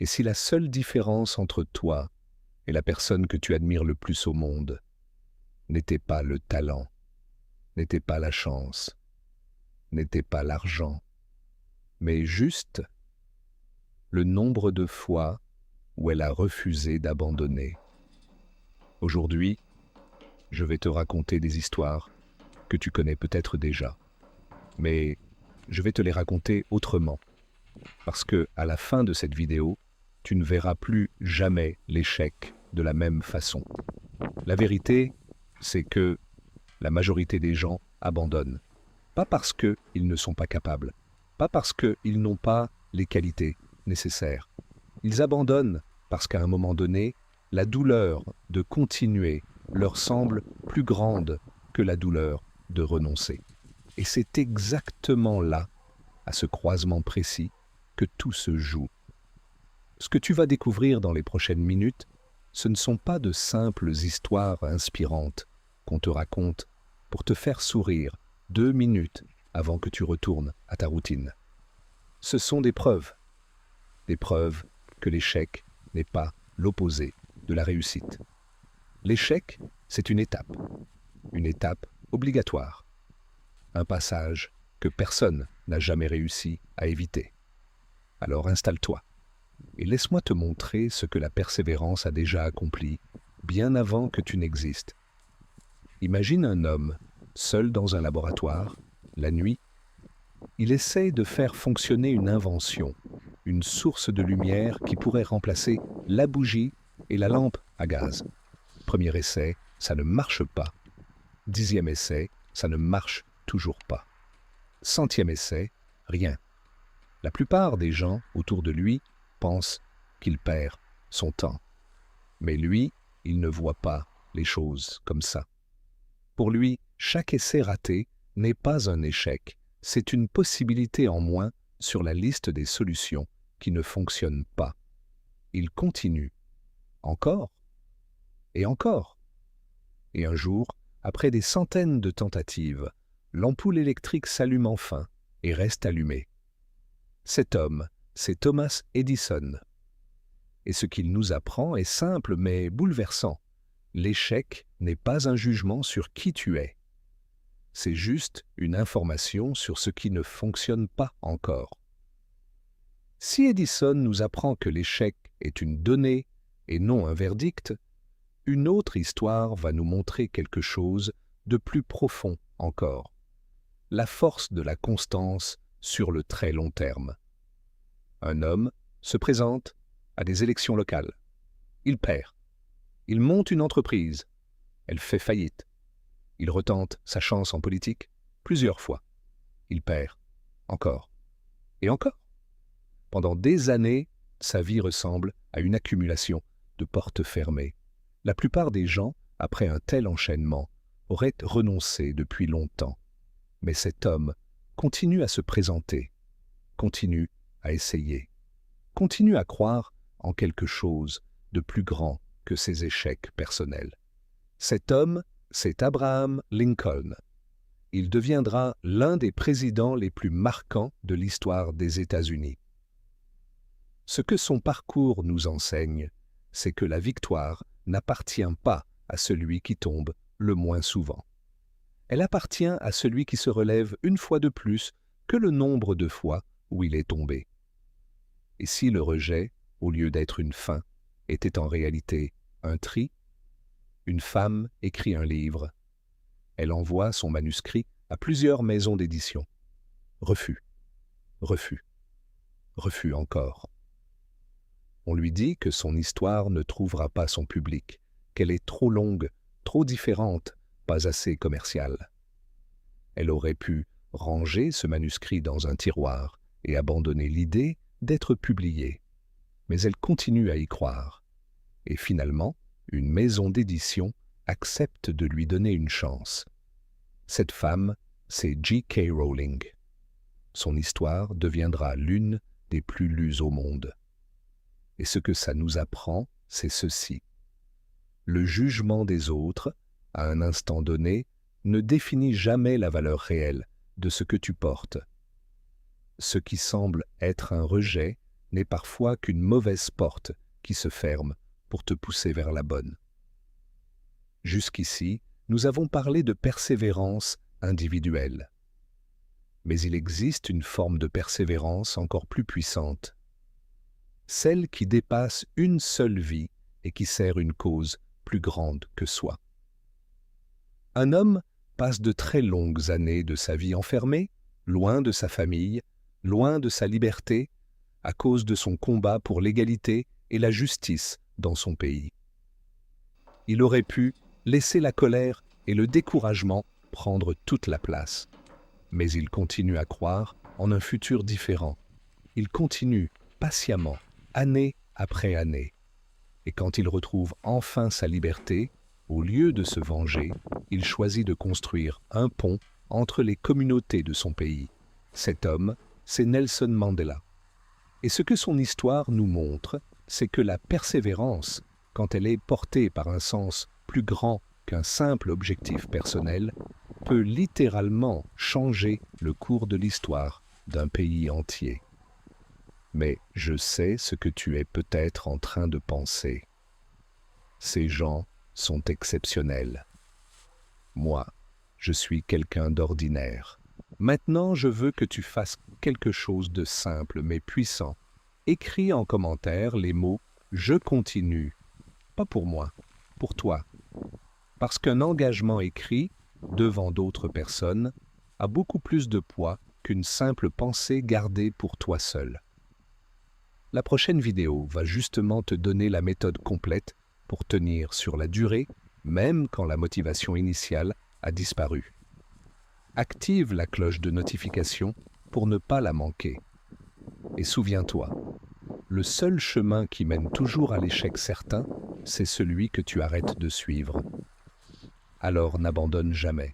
Et si la seule différence entre toi et la personne que tu admires le plus au monde n'était pas le talent, n'était pas la chance, n'était pas l'argent, mais juste le nombre de fois où elle a refusé d'abandonner. Aujourd'hui, je vais te raconter des histoires que tu connais peut-être déjà, mais je vais te les raconter autrement, parce que à la fin de cette vidéo, tu ne verras plus jamais l'échec de la même façon. La vérité, c'est que la majorité des gens abandonnent. Pas parce qu'ils ne sont pas capables, pas parce qu'ils n'ont pas les qualités nécessaires. Ils abandonnent parce qu'à un moment donné, la douleur de continuer leur semble plus grande que la douleur de renoncer. Et c'est exactement là, à ce croisement précis, que tout se joue. Ce que tu vas découvrir dans les prochaines minutes, ce ne sont pas de simples histoires inspirantes qu'on te raconte pour te faire sourire 2 minutes avant que tu retournes à ta routine. Ce sont des preuves que l'échec n'est pas l'opposé de la réussite. L'échec, c'est une étape obligatoire, un passage que personne n'a jamais réussi à éviter. Alors installe-toi et laisse-moi te montrer ce que la persévérance a déjà accompli bien avant que tu n'existes. Imagine un homme, seul dans un laboratoire, la nuit. Il essaie de faire fonctionner une invention, une source de lumière qui pourrait remplacer la bougie et la lampe à gaz. Premier essai, ça ne marche pas. 10e essai, ça ne marche toujours pas. 100e essai, rien. La plupart des gens autour de lui pensent qu'il perd son temps. Mais lui, il ne voit pas les choses comme ça. Pour lui, chaque essai raté n'est pas un échec, c'est une possibilité en moins sur la liste des solutions qui ne fonctionnent pas. Il continue, encore, et encore. Et un jour, après des centaines de tentatives, l'ampoule électrique s'allume enfin et reste allumée. Cet homme, c'est Thomas Edison. Et ce qu'il nous apprend est simple mais bouleversant. L'échec n'est pas un jugement sur qui tu es. C'est juste une information sur ce qui ne fonctionne pas encore. Si Edison nous apprend que l'échec est une donnée et non un verdict, une autre histoire va nous montrer quelque chose de plus profond encore. La force de la constance sur le très long terme. Un homme se présente à des élections locales. Il perd. Il monte une entreprise. Elle fait faillite. Il retente sa chance en politique plusieurs fois. Il perd. Encore. Et encore. Pendant des années, sa vie ressemble à une accumulation de portes fermées. La plupart des gens, après un tel enchaînement, auraient renoncé depuis longtemps. Mais cet homme continue à se présenter, continue à essayer, continue à croire en quelque chose de plus grand que ses échecs personnels. Cet homme, c'est Abraham Lincoln. Il deviendra l'un des présidents les plus marquants de l'histoire des États-Unis. Ce que son parcours nous enseigne, c'est que la victoire n'appartient pas à celui qui tombe le moins souvent. Elle appartient à celui qui se relève une fois de plus que le nombre de fois où il est tombé. Et si le rejet, au lieu d'être une fin, était en réalité un tri, une femme écrit un livre. Elle envoie son manuscrit à plusieurs maisons d'édition. Refus, refus, refus encore. On lui dit que son histoire ne trouvera pas son public, qu'elle est trop longue, trop différente, pas assez commerciale. Elle aurait pu ranger ce manuscrit dans un tiroir et abandonner l'idée d'être publiée. Mais elle continue à y croire. Et finalement, une maison d'édition accepte de lui donner une chance. Cette femme, c'est J.K. Rowling. Son histoire deviendra l'une des plus lues au monde. Et ce que ça nous apprend, c'est ceci. Le jugement des autres, à un instant donné, ne définit jamais la valeur réelle de ce que tu portes. Ce qui semble être un rejet n'est parfois qu'une mauvaise porte qui se ferme pour te pousser vers la bonne. Jusqu'ici, nous avons parlé de persévérance individuelle. Mais il existe une forme de persévérance encore plus puissante, celle qui dépasse une seule vie et qui sert une cause plus grande que soi. Un homme passe de très longues années de sa vie enfermé, loin de sa famille, loin de sa liberté, à cause de son combat pour l'égalité et la justice dans son pays. Il aurait pu laisser la colère et le découragement prendre toute la place. Mais il continue à croire en un futur différent. Il continue patiemment, année après année. Et quand il retrouve enfin sa liberté, au lieu de se venger, il choisit de construire un pont entre les communautés de son pays. Cet homme, c'est Nelson Mandela. Et ce que son histoire nous montre, c'est que la persévérance, quand elle est portée par un sens plus grand qu'un simple objectif personnel, peut littéralement changer le cours de l'histoire d'un pays entier. Mais je sais ce que tu es peut-être en train de penser. Ces gens sont exceptionnels. Moi, je suis quelqu'un d'ordinaire. Maintenant, je veux que tu fasses quelque chose de simple mais puissant. Écris en commentaire les mots « Je continue ». Pas pour moi, pour toi. Parce qu'un engagement écrit, devant d'autres personnes, a beaucoup plus de poids qu'une simple pensée gardée pour toi seul. La prochaine vidéo va justement te donner la méthode complète pour tenir sur la durée, même quand la motivation initiale a disparu. Active la cloche de notification pour ne pas la manquer. Et souviens-toi, le seul chemin qui mène toujours à l'échec certain, c'est celui que tu arrêtes de suivre. Alors n'abandonne jamais.